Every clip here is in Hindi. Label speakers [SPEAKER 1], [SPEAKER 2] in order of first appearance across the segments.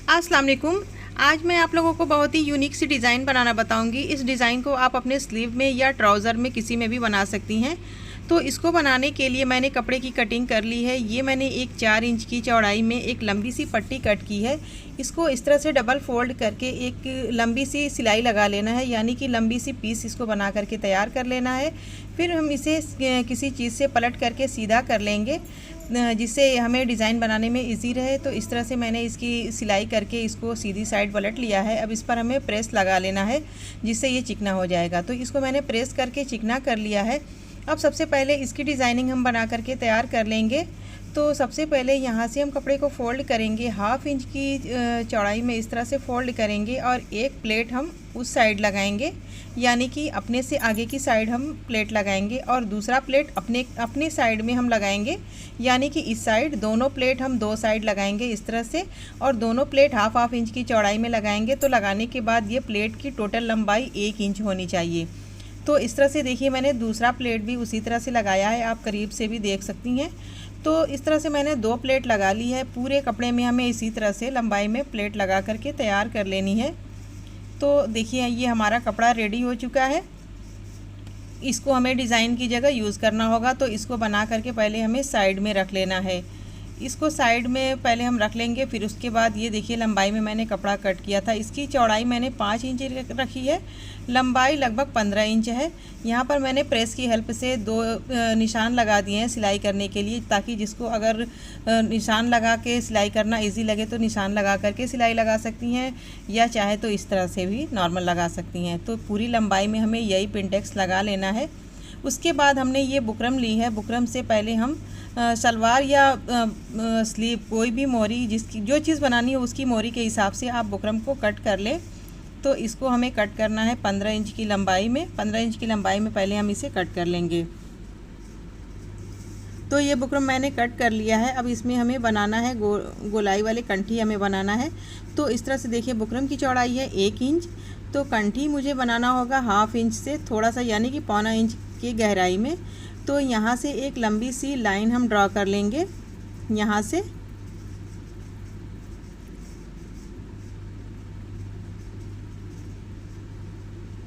[SPEAKER 1] अस्सलाम वालेकुम। आज मैं आप लोगों को बहुत ही यूनिक सी डिज़ाइन बनाना बताऊंगी। इस डिज़ाइन को आप अपने स्लीव में या ट्राउज़र में किसी में भी बना सकती हैं। तो इसको बनाने के लिए मैंने कपड़े की कटिंग कर ली है। ये मैंने एक 4 इंच की चौड़ाई में एक लंबी सी पट्टी कट की है। इसको इस तरह से डबल फोल्ड करके एक लंबी सी सिलाई लगा लेना है, यानी कि लंबी सी पीस इसको बना करके तैयार कर लेना है। फिर हम इसे किसी चीज़ से पलट करके सीधा कर लेंगे, जिससे हमें डिज़ाइन बनाने में इजी रहे। तो इस तरह से मैंने इसकी सिलाई करके इसको सीधी साइड पलट लिया है। अब इस पर हमें प्रेस लगा लेना है, जिससे ये चिकना हो जाएगा। तो इसको मैंने प्रेस करके चिकना कर लिया है। अब सबसे पहले इसकी डिज़ाइनिंग हम बना करके तैयार कर लेंगे। तो सबसे पहले यहाँ से हम कपड़े को फ़ोल्ड करेंगे, 1/2 इंच की चौड़ाई में इस तरह से फ़ोल्ड करेंगे और एक प्लेट हम उस साइड लगाएंगे, यानी कि अपने से आगे की साइड हम प्लेट लगाएंगे और दूसरा प्लेट अपने साइड में हम लगाएंगे, यानी कि इस साइड दोनों प्लेट हम 2 साइड लगाएंगे इस तरह से, और दोनों प्लेट 1/2 इंच की चौड़ाई में लगाएंगे। तो लगाने के बाद ये प्लेट की टोटल लंबाई 1 इंच होनी चाहिए। तो इस तरह से देखिए मैंने दूसरा प्लेट भी उसी तरह से लगाया है, आप करीब से भी देख सकती हैं। तो इस तरह से मैंने 2 प्लेट लगा ली है। पूरे कपड़े में हमें इसी तरह से लंबाई में प्लेट लगा करके तैयार कर लेनी है। तो देखिए ये हमारा कपड़ा रेडी हो चुका है। इसको हमें डिज़ाइन की जगह यूज़ करना होगा। तो इसको बना करके पहले हमें साइड में रख लेना है। इसको साइड में पहले हम रख लेंगे। फिर उसके बाद ये देखिए लंबाई में मैंने कपड़ा कट किया था। इसकी चौड़ाई मैंने 5 इंच रखी है, लंबाई लगभग 15 इंच है। यहाँ पर मैंने प्रेस की हेल्प से 2 निशान लगा दिए हैं सिलाई करने के लिए, ताकि जिसको अगर निशान लगा के सिलाई करना इजी लगे तो निशान लगा करके सिलाई लगा सकती हैं, या चाहे तो इस तरह से भी नॉर्मल लगा सकती हैं। तो पूरी लंबाई में हमें यही पिनटेक्स लगा लेना है। उसके बाद हमने ये बुकरम ली है। बुकरम से पहले हम सलवार या स्लीव कोई भी मोरी जिसकी जो चीज़ बनानी हो उसकी मोरी के हिसाब से आप बुकरम को कट कर लें। तो इसको हमें कट करना है 15 इंच की लंबाई में। 15 इंच की लंबाई में पहले हम इसे कट कर लेंगे। तो ये बुकरम मैंने कट कर लिया है। अब इसमें हमें बनाना है गोलाई वाले कंठी हमें बनाना है। तो इस तरह से देखिए बुकरम की चौड़ाई है 1 इंच, तो कंठी मुझे बनाना होगा 1/2 इंच से थोड़ा सा, यानी कि 1/4 इंच की गहराई में। तो यहाँ से एक लंबी सी लाइन हम ड्रॉ कर लेंगे। यहाँ से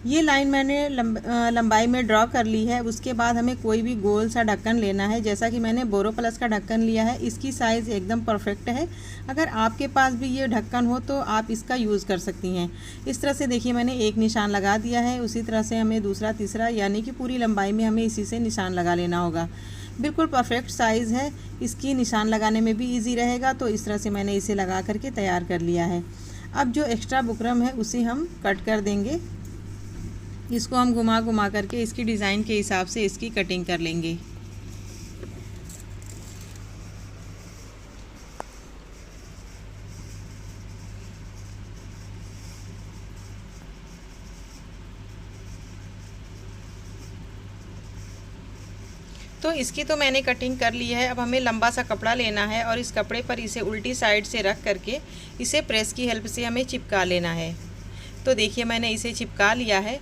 [SPEAKER 1] ये लाइन मैंने लंबाई में ड्रॉ कर ली है। उसके बाद हमें कोई भी गोल सा ढक्कन लेना है, जैसा कि मैंने बोरोप्लस का ढक्कन लिया है। इसकी साइज़ एकदम परफेक्ट है। अगर आपके पास भी ये ढक्कन हो तो आप इसका यूज़ कर सकती हैं। इस तरह से देखिए मैंने एक निशान लगा दिया है। उसी तरह से हमें दूसरा, तीसरा, यानी कि पूरी लंबाई में हमें इसी से निशान लगा लेना होगा। बिल्कुल परफेक्ट साइज़ है, इसकी निशान लगाने में भी ईजी रहेगा। तो इस तरह से मैंने इसे लगा करके तैयार कर लिया है। अब जो एक्स्ट्रा बुकरम है उसे हम कट कर देंगे। इसको हम घुमा घुमा करके इसकी डिज़ाइन के हिसाब से इसकी कटिंग कर लेंगे। तो इसकी तो मैंने कटिंग कर ली है। अब हमें लंबा सा कपड़ा लेना है और इस कपड़े पर इसे उल्टी साइड से रख करके इसे प्रेस की हेल्प से हमें चिपका लेना है। तो देखिए मैंने इसे चिपका लिया है।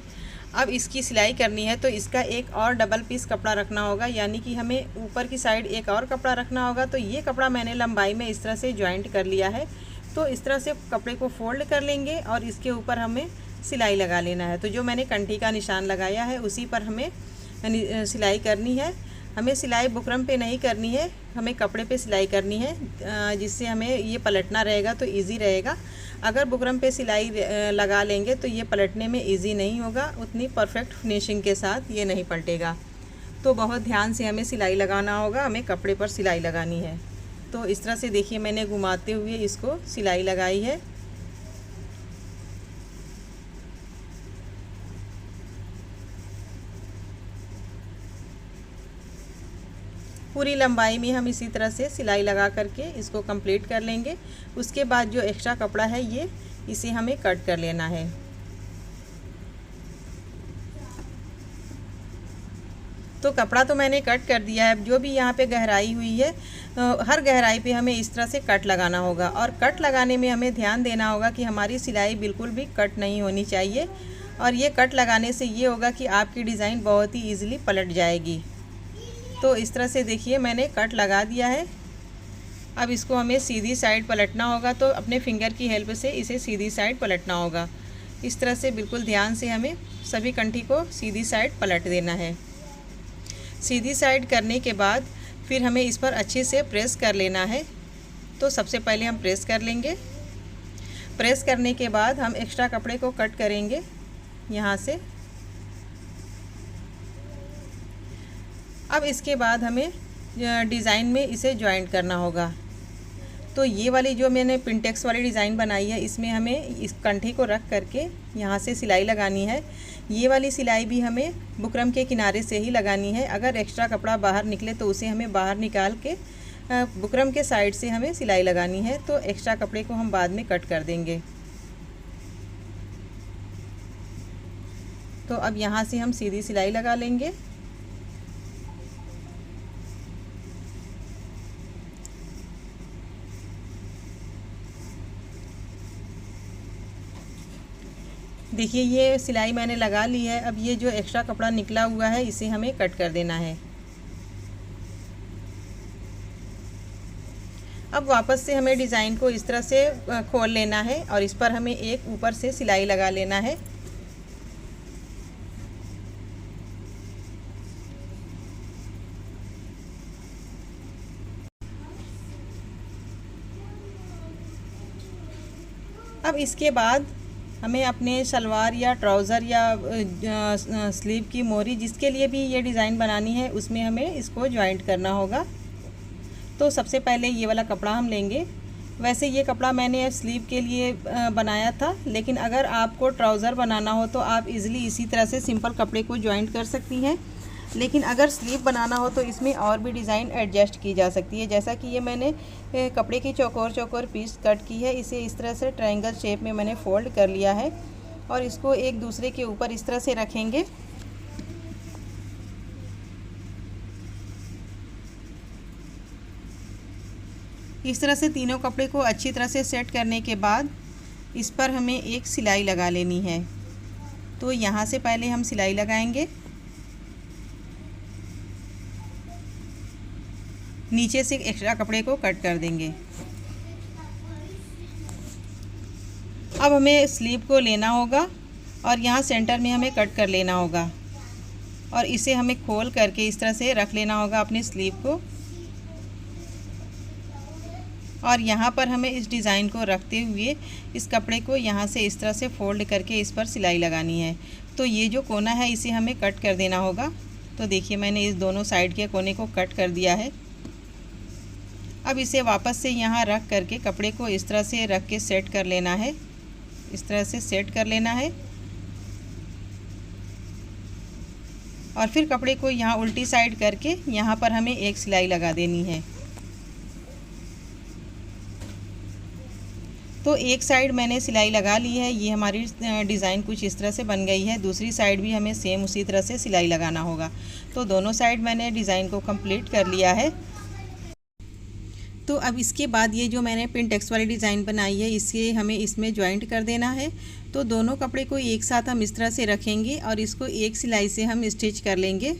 [SPEAKER 1] अब इसकी सिलाई करनी है। तो इसका एक और डबल पीस कपड़ा रखना होगा, यानी कि हमें ऊपर की साइड एक और कपड़ा रखना होगा। तो ये कपड़ा मैंने लंबाई में इस तरह से जॉइंट कर लिया है। तो इस तरह से कपड़े को फोल्ड कर लेंगे और इसके ऊपर हमें सिलाई लगा लेना है। तो जो मैंने कंठी का निशान लगाया है उसी पर हमें सिलाई करनी है। हमें सिलाई बुकरम पे नहीं करनी है, हमें कपड़े पे सिलाई करनी है, जिससे हमें ये पलटना रहेगा तो इजी रहेगा। अगर बुकरम पे सिलाई लगा लेंगे तो ये पलटने में इजी नहीं होगा, उतनी परफेक्ट फिनिशिंग के साथ ये नहीं पलटेगा। तो बहुत ध्यान से हमें सिलाई लगाना होगा, हमें कपड़े पर सिलाई लगानी है। तो इस तरह से देखिए मैंने घुमाते हुए इसको सिलाई लगाई है। पूरी लंबाई में हम इसी तरह से सिलाई लगा करके इसको कंप्लीट कर लेंगे। उसके बाद जो एक्स्ट्रा कपड़ा है इसे हमें कट कर लेना है। तो कपड़ा तो मैंने कट कर दिया है। जो भी यहाँ पे गहराई हुई है, हर गहराई पे हमें इस तरह से कट लगाना होगा। और कट लगाने में हमें ध्यान देना होगा कि हमारी सिलाई बिल्कुल भी कट नहीं होनी चाहिए। और ये कट लगाने से ये होगा कि आपकी डिज़ाइन बहुत ही ईजिली पलट जाएगी। तो इस तरह से देखिए मैंने कट लगा दिया है। अब इसको हमें सीधी साइड पलटना होगा, तो अपने फिंगर की हेल्प से इसे सीधी साइड पलटना होगा। इस तरह से बिल्कुल ध्यान से हमें सभी कंठी को सीधी साइड पलट देना है। सीधी साइड करने के बाद फिर हमें इस पर अच्छे से प्रेस कर लेना है। तो सबसे पहले हम प्रेस कर लेंगे। प्रेस करने के बाद हम एक्स्ट्रा कपड़े को कट करेंगे यहाँ से। अब इसके बाद हमें डिज़ाइन में इसे जॉइंट करना होगा। तो ये वाली जो मैंने पिंटेक्स वाली डिज़ाइन बनाई है, इसमें हमें इस कंठी को रख करके यहाँ से सिलाई लगानी है। ये वाली सिलाई भी हमें बुकरम के किनारे से ही लगानी है। अगर एक्स्ट्रा कपड़ा बाहर निकले तो उसे हमें बाहर निकाल के बुकरम के साइड से हमें सिलाई लगानी है। तो एक्स्ट्रा कपड़े को हम बाद में कट कर देंगे। तो अब यहाँ से हम सीधी सिलाई लगा लेंगे। देखिए ये सिलाई मैंने लगा ली है। अब ये जो एक्स्ट्रा कपड़ा निकला हुआ है इसे हमें कट कर देना है। अब वापस से हमें डिज़ाइन को इस तरह से खोल लेना है और इस पर हमें एक ऊपर से सिलाई लगा लेना है। अब इसके बाद हमें अपने सलवार या ट्राउज़र या स्लीव की मोरी, जिसके लिए भी ये डिज़ाइन बनानी है, उसमें हमें इसको जॉइंट करना होगा। तो सबसे पहले ये वाला कपड़ा हम लेंगे। वैसे ये कपड़ा मैंने स्लीव के लिए बनाया था, लेकिन अगर आपको ट्राउज़र बनाना हो तो आप इजीली इसी तरह से सिंपल कपड़े को जॉइंट कर सकती हैं। लेकिन अगर स्लीव बनाना हो तो इसमें और भी डिज़ाइन एडजस्ट की जा सकती है। जैसा कि ये मैंने कपड़े की चौकोर पीस कट की है, इसे इस तरह से ट्रायंगल शेप में मैंने फोल्ड कर लिया है और इसको एक दूसरे के ऊपर इस तरह से रखेंगे। इस तरह से तीनों कपड़े को अच्छी तरह से सेट करने के बाद इस पर हमें एक सिलाई लगा लेनी है। तो यहाँ से पहले हम सिलाई लगाएंगे, नीचे से एक्स्ट्रा कपड़े को कट कर देंगे। अब हमें स्लीव को लेना होगा और यहाँ सेंटर में हमें कट कर लेना होगा और इसे हमें खोल करके इस तरह से रख लेना होगा अपने स्लीव को। और यहाँ पर हमें इस डिज़ाइन को रखते हुए इस कपड़े को यहाँ से इस तरह से फोल्ड करके इस पर सिलाई लगानी है। तो ये जो कोना है इसे हमें कट कर देना होगा। तो देखिए मैंने इस दोनों साइड के कोने को कट कर दिया है। अब इसे वापस से यहाँ रख करके कपड़े को इस तरह से रख के सेट कर लेना है। इस तरह से सेट कर लेना है और फिर कपड़े को यहाँ उल्टी साइड करके यहाँ पर हमें एक सिलाई लगा देनी है। तो एक साइड मैंने सिलाई लगा ली है। ये हमारी डिज़ाइन कुछ इस तरह से बन गई है। दूसरी साइड भी हमें सेम उसी तरह से सिलाई लगाना होगा। तो दोनों साइड मैंने डिज़ाइन को कंप्लीट कर लिया है। तो अब इसके बाद ये जो मैंने पिंटेक्स वाली डिज़ाइन बनाई है इसे हमें इसमें जॉइंट कर देना है। तो दोनों कपड़े को एक साथ हम इस तरह से रखेंगे और इसको एक सिलाई से हम स्टिच कर लेंगे।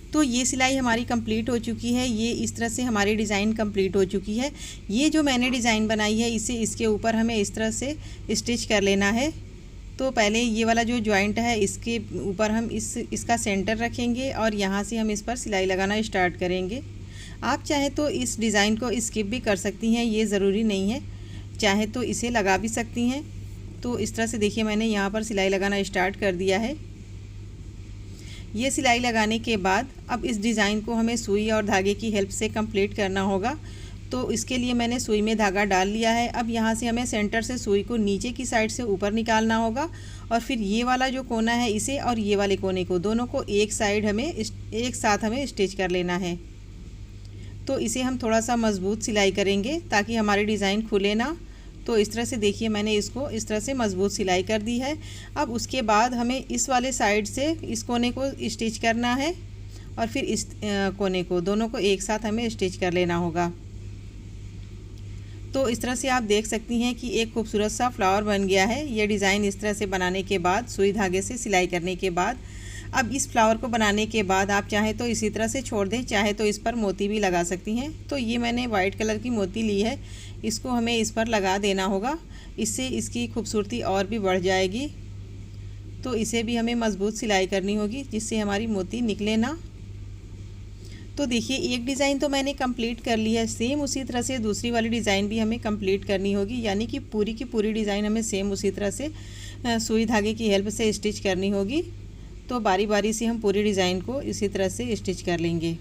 [SPEAKER 1] तो ये सिलाई हमारी कंप्लीट हो चुकी है। ये इस तरह से हमारी डिज़ाइन कंप्लीट हो चुकी है। ये जो मैंने डिज़ाइन बनाई है इसे इसके ऊपर हमें इस तरह से स्टिच कर लेना है। तो पहले ये वाला जो जॉइंट है इसके ऊपर हम इसका सेंटर रखेंगे और यहाँ से हम इस पर सिलाई लगाना स्टार्ट करेंगे। आप चाहे तो इस डिज़ाइन को स्किप भी कर सकती हैं, ये ज़रूरी नहीं है, चाहे तो इसे लगा भी सकती हैं। तो इस तरह से देखिए मैंने यहाँ पर सिलाई लगाना स्टार्ट कर दिया है। ये सिलाई लगाने के बाद अब इस डिज़ाइन को हमें सुई और धागे की हेल्प से कंप्लीट करना होगा। तो इसके लिए मैंने सुई में धागा डाल लिया है। अब यहाँ से हमें सेंटर से सुई को नीचे की साइड से ऊपर निकालना होगा और फिर ये वाला जो कोना है इसे और ये वाले कोने को दोनों को एक साथ हमें स्टिच कर लेना है। तो इसे हम थोड़ा सा मज़बूत सिलाई करेंगे ताकि हमारी डिज़ाइन खुले ना। तो इस तरह से देखिए मैंने इसको इस तरह से मज़बूत सिलाई कर दी है। अब उसके बाद हमें इस वाले साइड से इस कोने को स्टिच करना है और फिर इस कोने को, दोनों को एक साथ हमें स्टिच कर लेना होगा। तो इस तरह से आप देख सकती हैं कि एक खूबसूरत सा फ्लावर बन गया है। ये डिज़ाइन इस तरह से बनाने के बाद, सुई धागे से सिलाई करने के बाद, अब इस फ्लावर को बनाने के बाद आप चाहे तो इसी तरह से छोड़ दें, चाहे तो इस पर मोती भी लगा सकती हैं। तो ये मैंने वाइट कलर की मोती ली है, इसको हमें इस पर लगा देना होगा, इससे इसकी खूबसूरती और भी बढ़ जाएगी। तो इसे भी हमें मज़बूत सिलाई करनी होगी जिससे हमारी मोती निकले ना। तो देखिए एक डिज़ाइन तो मैंने कंप्लीट कर ली है, सेम उसी तरह से दूसरी वाली डिज़ाइन भी हमें कंप्लीट करनी होगी, यानी कि पूरी की पूरी डिज़ाइन हमें सेम उसी तरह से सुई धागे की हेल्प से स्टिच करनी होगी। तो बारी बारी से हम पूरी डिज़ाइन को इसी तरह से स्टिच कर लेंगे।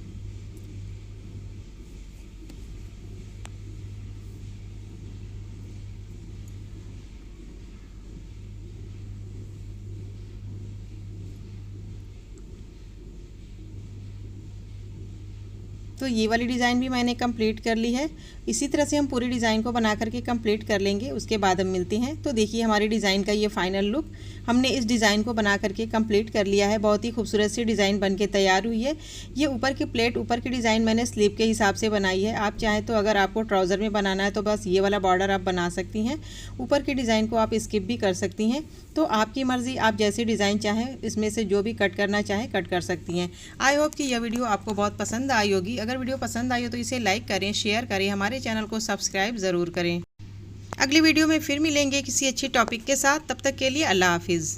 [SPEAKER 1] तो ये वाली डिज़ाइन भी मैंने कंप्लीट कर ली है। इसी तरह से हम पूरी डिज़ाइन को बना करके कंप्लीट कर लेंगे, उसके बाद हम मिलते हैं। तो देखिए हमारी डिज़ाइन का ये फाइनल लुक, हमने इस डिज़ाइन को बना करके कंप्लीट कर लिया है। बहुत ही खूबसूरत सी डिज़ाइन बन के तैयार हुई है। ये ऊपर की प्लेट, ऊपर की डिज़ाइन मैंने स्लीव के हिसाब से बनाई है। आप चाहें तो अगर आपको ट्राउज़र में बनाना है तो बस ये वाला बॉर्डर आप बना सकती हैं, ऊपर की डिज़ाइन को आप स्किप भी कर सकती हैं। तो आपकी मर्ज़ी, आप जैसी डिज़ाइन चाहें इसमें से जो भी कट करना चाहें कट कर सकती हैं। आई होप कि यह वीडियो आपको बहुत पसंद आई होगी। अगर वीडियो पसंद आई हो तो इसे लाइक करें, शेयर करें, हमारे चैनल को सब्सक्राइब ज़रूर करें। अगली वीडियो में फिर मिलेंगे किसी अच्छे टॉपिक के साथ। तब तक के लिए अल्लाह हाफिज़।